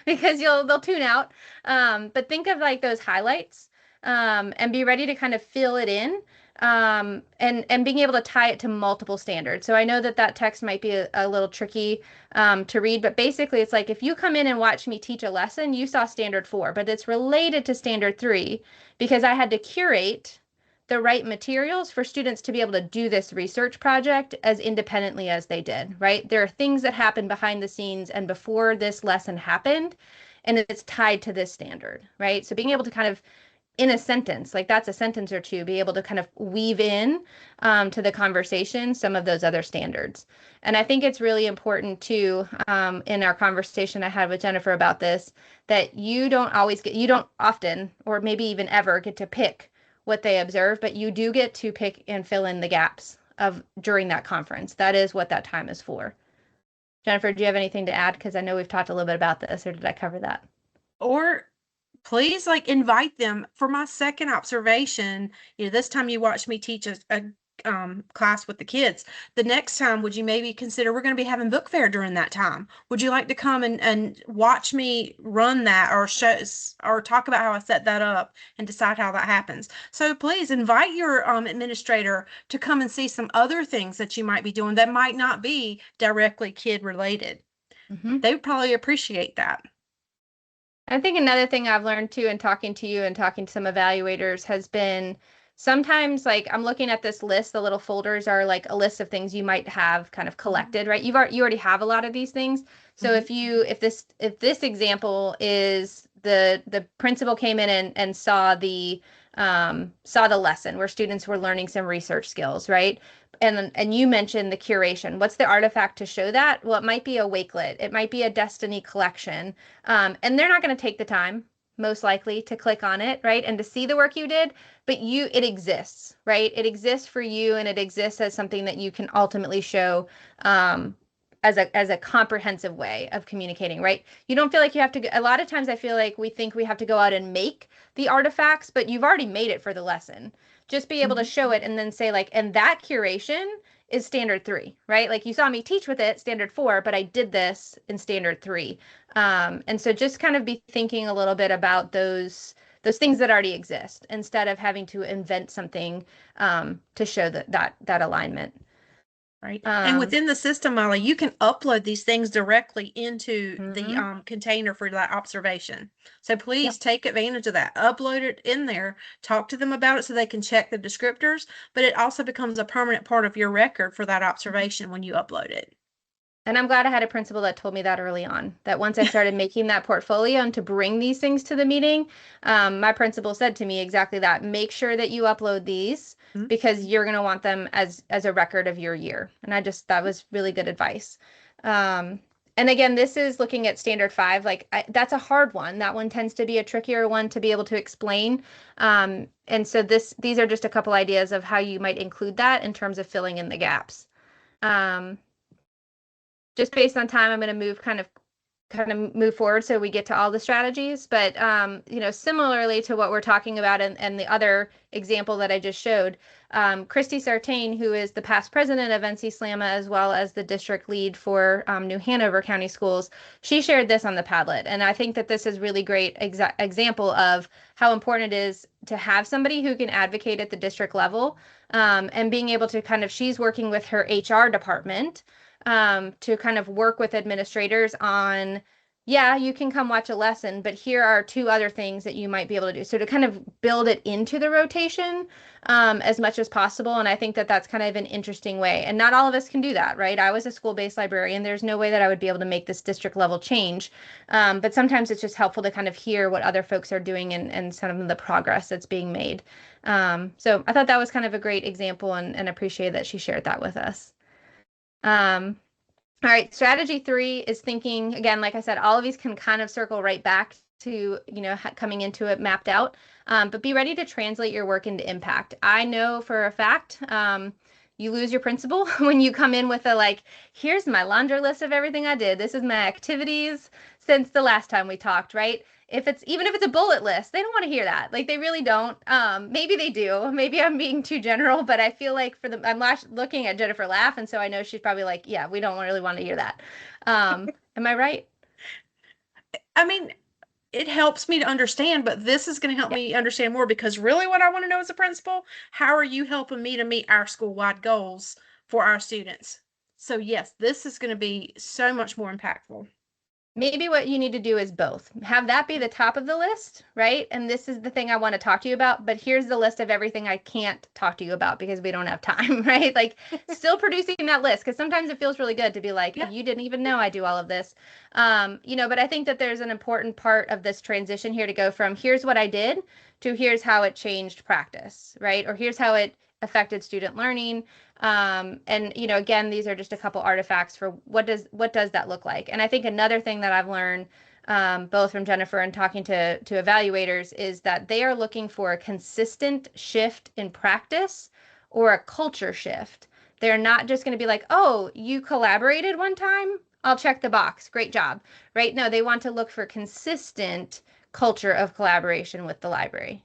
because they'll tune out. But think of like those highlights and be ready to kind of fill it in. And being able to tie it to multiple standards. So I know that text might be a little tricky to read, but basically it's like if you come in and watch me teach a lesson, you saw standard 4, but it's related to standard 3 because I had to curate the right materials for students to be able to do this research project as independently as they did, right? There are things that happen behind the scenes and before this lesson happened, and it's tied to this standard, right? So being able to kind of in a sentence, like that's a sentence or two, be able to kind of weave in to the conversation some of those other standards. And I think it's really important too, in our conversation I had with Jennifer about this, that you don't often, or maybe even ever, get to pick what they observe, but you do get to pick and fill in the gaps during that conference. That is what that time is for. Jennifer, do you have anything to add? Because I know we've talked a little bit about this, or did I cover that? Or please invite them for my second observation. This time you watch me teach a class with the kids. The next time, would you maybe consider, we're going to be having book fair during that time. Would you like to come and watch me run that or talk about how I set that up and decide how that happens? So please invite your administrator to come and see some other things that you might be doing that might not be directly kid related. Mm-hmm. They would probably appreciate that. I think another thing I've learned too in talking to you and talking to some evaluators has been sometimes like I'm looking at this list, the little folders are like a list of things you might have kind of collected, right? You already have a lot of these things. So if this example is the principal came in and saw the lesson where students were learning some research skills, right? And you mentioned the curation. What's the artifact to show that? Well, it might be a wakelet. It might be a Destiny collection. And they're not going to take the time, most likely, to click on it, right? And to see the work you did, but it exists, right? It exists for you, and it exists as something that you can ultimately show as a comprehensive way of communicating, right? You don't feel like you have to, a lot of times I feel like we think we have to go out and make the artifacts, but you've already made it for the lesson. Just be able to show it and then say like, and that curation is standard 3, right? Like you saw me teach with it standard 4, but I did this in standard 3. And so just kind of be thinking a little bit about those things that already exist instead of having to invent something to show that alignment. Right. And within the system, Mollee, you can upload these things directly into the container for that observation. So please take advantage of that. Upload it in there, talk to them about it so they can check the descriptors, but it also becomes a permanent part of your record for that observation when you upload it. And I'm glad I had a principal that told me that early on, that once I started making that portfolio and to bring these things to the meeting, my principal said to me exactly that. Make sure that you upload these because you're going to want them as a record of your year. And that was really good advice. And again, this is looking at standard 5. Like that's a hard one. That one tends to be a trickier one to be able to explain. And so these are just a couple ideas of how you might include that in terms of filling in the gaps. Just based on time, I'm going to kind of move forward so we get to all the strategies. But similarly to what we're talking about and the other example that I just showed, Christy Sartain, who is the past president of NC-SLMA as well as the district lead for New Hanover County Schools, she shared this on the Padlet. And I think that this is really great example of how important it is to have somebody who can advocate at the district level and being able to she's working with her HR department to kind of work with administrators on, you can come watch a lesson, but here are 2 other things that you might be able to do. So to kind of build it into the rotation as much as possible. And I think that that's kind of an interesting way. And not all of us can do that, right? I was a school-based librarian. There's no way that I would be able to make this district level change. But sometimes it's just helpful to kind of hear what other folks are doing and some of the progress that's being made. So I thought that was kind of a great example and appreciate that she shared that with us. All right, strategy 3 is thinking, again, like I said, all of these can kind of circle right back to, coming into it mapped out, but be ready to translate your work into impact. I know for a fact, you lose your principal when you come in with here's my laundry list of everything I did. This is my activities since the last time we talked, right? Even if it's a bullet list, they don't want to hear that. Like they really don't. Maybe they do. Maybe I'm being too general, but I feel like I'm looking at Jennifer laugh, and so I know she's probably like, yeah, we don't really want to hear that. Am I right? I mean, it helps me to understand, but this is going to help me understand more because really what I want to know as a principal, how are you helping me to meet our school-wide goals for our students? So yes, this is going to be so much more impactful. Maybe what you need to do is both. Have that be the top of the list, right? And this is the thing I want to talk to you about, but here's the list of everything I can't talk to you about because we don't have time, right? Like still producing that list because sometimes it feels really good to be like, you didn't even know I do all of this. But I think that there's an important part of this transition here to go from here's what I did to here's how it changed practice, right? Or here's how it affected student learning. Again, these are just a couple artifacts for what does that look like. And I think another thing that I've learned both from Jennifer and talking to evaluators is that they are looking for a consistent shift in practice or a culture shift. They're not just going to be like, oh, you collaborated one time, I'll check the box, great job, right? No, they want to look for consistent culture of collaboration with the library.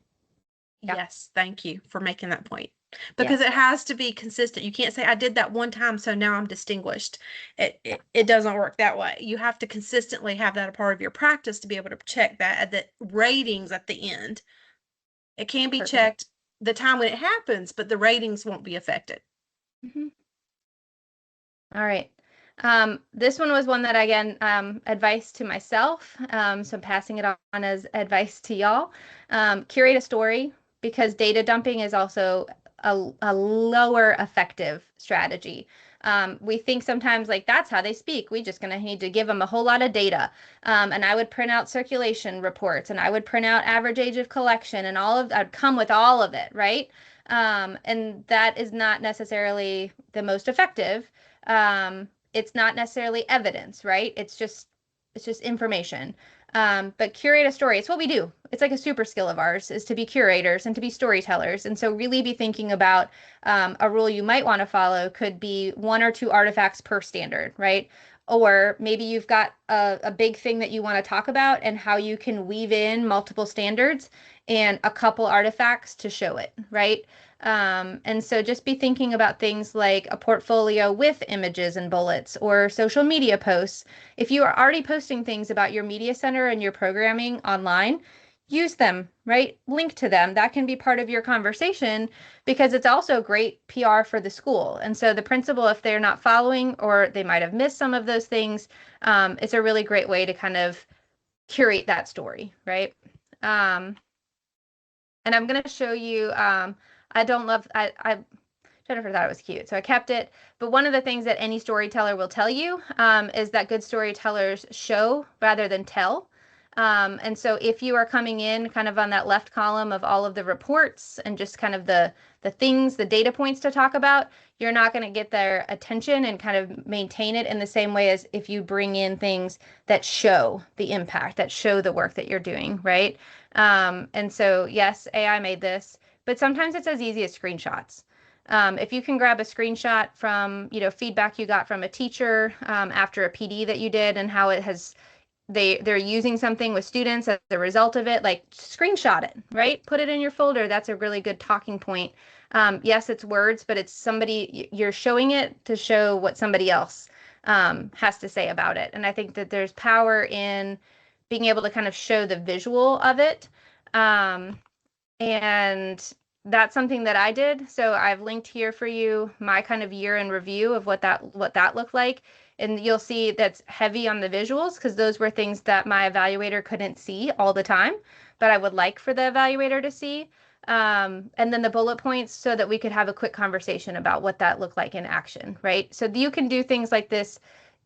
Yes, thank you for making that point. Because it has to be consistent. You can't say I did that one time, so now I'm distinguished. It doesn't work that way. You have to consistently have that a part of your practice to be able to check that at the ratings at the end. It can be checked the time when it happens, but the ratings won't be affected. All right. This one was one that, again, advice to myself. So I'm passing it on as advice to y'all. Curate a story. because data dumping is also a lower effective strategy. We think sometimes like that's how they speak. We just gonna need to give them a whole lot of data. And I would print out circulation reports, and I would print out average age of collection, and I'd come with all of it, right? And that is not necessarily the most effective. It's not necessarily evidence, right? It's just information. But curate a story. It's what we do. It's like a super skill of ours is to be curators and to be storytellers. And so really be thinking about a rule you might want to follow could be 1 or 2 artifacts per standard, right? Or maybe you've got a big thing that you want to talk about and how you can weave in multiple standards and a couple artifacts to show it, right? And so just be thinking about things like a portfolio with images and bullets or social media posts. If you are already posting things about your media center and your programming online, use them, right? Link to them. That can be part of your conversation because it's also great PR for the school. And so the principal, if they're not following or they might have missed some of those things, it's a really great way to kind of curate that story, right? And I'm going to show you, Jennifer thought it was cute, so I kept it. But one of the things that any storyteller will tell you is that good storytellers show rather than tell. And so if you are coming in kind of on that left column of all of the reports and just kind of the things, the data points to talk about, you're not going to get their attention and kind of maintain it in the same way as if you bring in things that show the impact, that show the work that you're doing, right? And so, yes, AI made this, but sometimes it's as easy as screenshots. If you can grab a screenshot from, feedback you got from a teacher after a PD that you did and how it has, they're using something with students as a result of it, like screenshot it, right? Put it in your folder. That's a really good talking point. Yes, it's words, but it's somebody, you're showing it to show what somebody else has to say about it. And I think that there's power in being able to kind of show the visual of it. And that's something that I did. So I've linked here for you my kind of year in review of what that looked like. And you'll see that's heavy on the visuals because those were things that my evaluator couldn't see all the time, but I would like for the evaluator to see. And then the bullet points so that we could have a quick conversation about what that looked like in action, right? So you can do things like this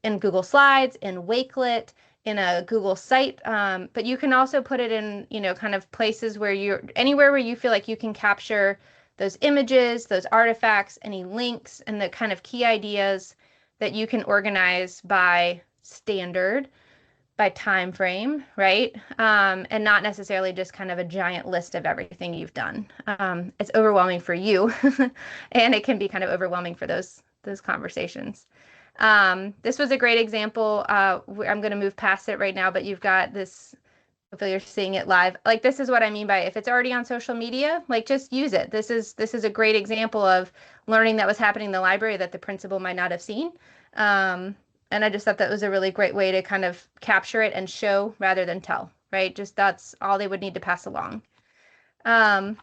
in Google Slides, in Wakelet, in a Google site, but you can also put it in, kind of places where anywhere where you feel like you can capture those images, those artifacts, any links, and the kind of key ideas that you can organize by standard, by time frame, right? And not necessarily just kind of a giant list of everything you've done. It's overwhelming for you, and it can be kind of overwhelming for those conversations. This was a great example. I'm going to move past it right now, but you've got this, hopefully you're seeing it live. Like, this is what I mean by if it's already on social media, like, just use it. This is a great example of learning that was happening in the library that the principal might not have seen. And I just thought that was a really great way to kind of capture it and show rather than tell, right? Just that's all they would need to pass along. The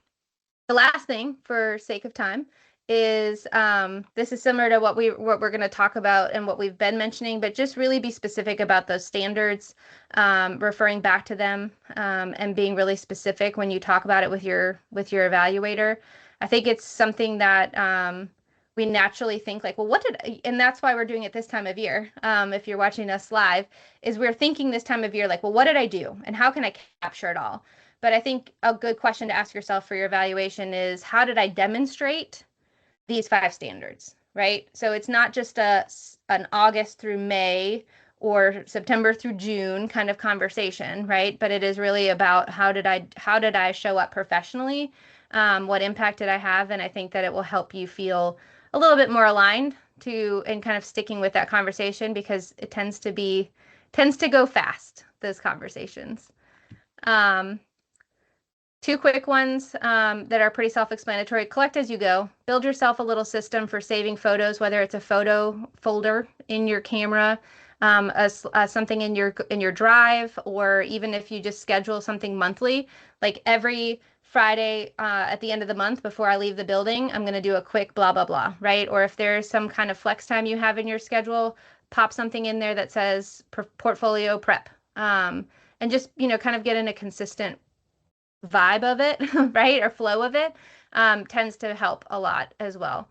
last thing, for sake of time, is this is similar to what we're going to talk about and what we've been mentioning, but just really be specific about those standards, referring back to them, and being really specific when you talk about it with your evaluator. I think it's something that we naturally think like, well, and that's why we're doing it this time of year. If you're watching us live, is we're thinking this time of year, like, well, what did I do? And how can I capture it all? But I think a good question to ask yourself for your evaluation is, how did I demonstrate these 5 standards, right? So it's not just an August through May or September through June kind of conversation, right? But it is really about how did I show up professionally? What impact did I have? And I think that it will help you feel a little bit more aligned and kind of sticking with that conversation, because it tends to go fast, those conversations. 2 quick ones that are pretty self-explanatory. Collect as you go. Build yourself a little system for saving photos, whether it's a photo folder in your camera, something in your drive, or even if you just schedule something monthly, like every Friday at the end of the month before I leave the building, I'm going to do a quick blah, blah, blah, right? Or if there's some kind of flex time you have in your schedule, pop something in there that says portfolio prep, and just, kind of get in a consistent vibe of it, right, or flow of it, tends to help a lot as well.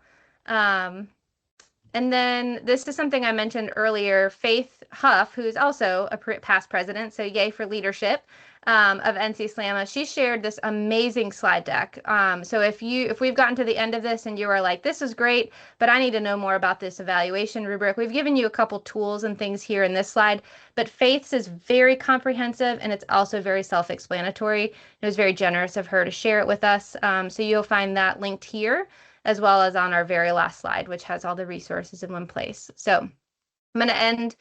And then this is something I mentioned earlier. Faith Huff, who's also a past president, so yay for leadership, of NC SLAMA, she shared this amazing slide deck. So if we've gotten to the end of this and you are like, this is great, but I need to know more about this evaluation rubric, we've given you a couple tools and things here in this slide, but Faith's is very comprehensive and it's also very self-explanatory. It was very generous of her to share it with us. So you'll find that linked here, as well as on our very last slide, which has all the resources in one place. So I'm going to end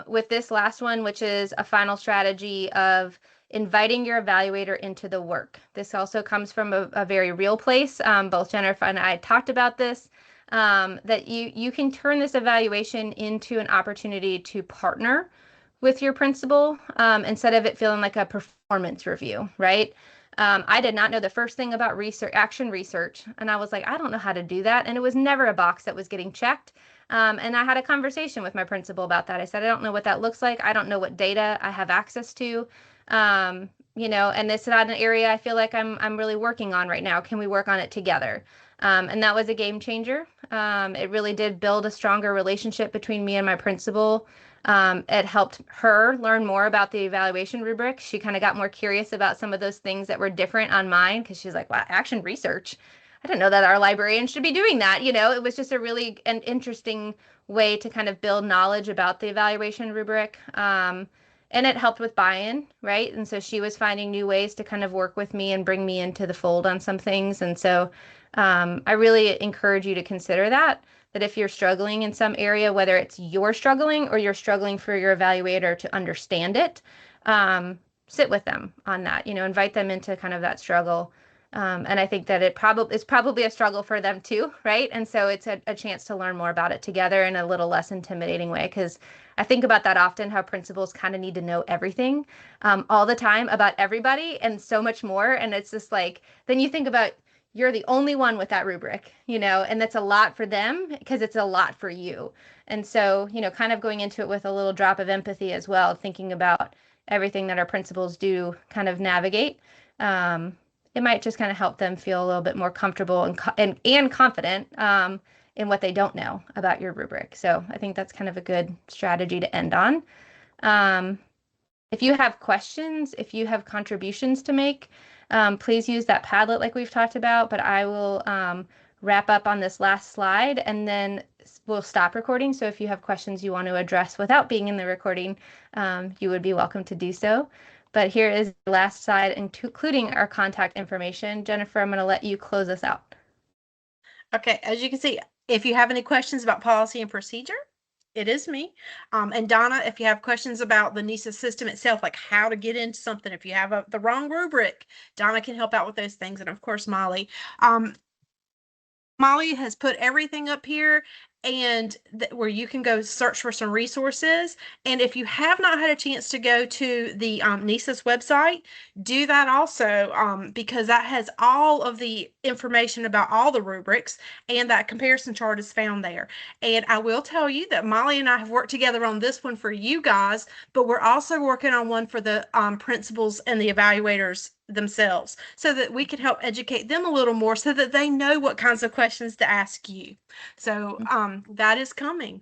with this last one, which is a final strategy of inviting your evaluator into the work. This also comes from a very real place. Both Jennifer and I talked about this, that you can turn this evaluation into an opportunity to partner with your principal, instead of it feeling like a performance review, right? I did not know the first thing about action research. And I was like, I don't know how to do that. And it was never a box that was getting checked. And I had a conversation with my principal about that. I said, I don't know what that looks like. I don't know what data I have access to. And it's not an area I feel like I'm really working on right now. Can we work on it together? And that was a game changer. It really did build a stronger relationship between me and my principal. It helped her learn more about the evaluation rubric. She kind of got more curious about some of those things that were different on mine, because she's like, wow, action research. I didn't know that our librarians should be doing that. It was just a really an interesting way to kind of build knowledge about the evaluation rubric. And it helped with buy-in, right? And so she was finding new ways to kind of work with me and bring me into the fold on some things. And so I really encourage you to consider that if you're struggling in some area, whether it's you're struggling or you're struggling for your evaluator to understand it, sit with them on that, invite them into kind of that struggle. And I think that it's probably a struggle for them too, right? And so it's a chance to learn more about it together in a little less intimidating way, because I think about that often, how principals kind of need to know everything all the time about everybody and so much more. And it's just like, then you think about, you're the only one with that rubric, and that's a lot for them because it's a lot for you. And so, kind of going into it with a little drop of empathy as well, thinking about everything that our principals do kind of navigate. It might just kind of help them feel a little bit more comfortable and confident in what they don't know about your rubric. So I think that's kind of a good strategy to end on. If you have questions, if you have contributions to make, please use that Padlet like we've talked about, but I will wrap up on this last slide and then we'll stop recording. So if you have questions you want to address without being in the recording, you would be welcome to do so. But here is the last slide, including our contact information. Jennifer, I'm going to let you close us out. Okay, as you can see, if you have any questions about policy and procedure, it is me. And Donna, if you have questions about the NCEES system itself, like how to get into something, if you have the wrong rubric, Donna can help out with those things. And of course, Mollee. Mollee has put everything up here and where you can go search for some resources. And if you have not had a chance to go to the NCEES website, do that also, because that has all of the information about all the rubrics, and that comparison chart is found there. And I will tell you that Mollee and I have worked together on this one for you guys, but we're also working on one for the principals and the evaluators themselves, so that we can help educate them a little more so that they know what kinds of questions to ask you. So that is coming.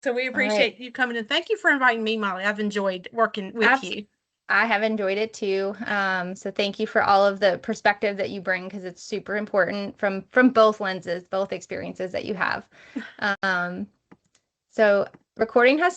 So we appreciate you coming, and thank you for inviting me, Mollee. I've enjoyed working with you. I have enjoyed it too. So thank you for all of the perspective that you bring, because it's super important from both lenses, both experiences that you have. So recording has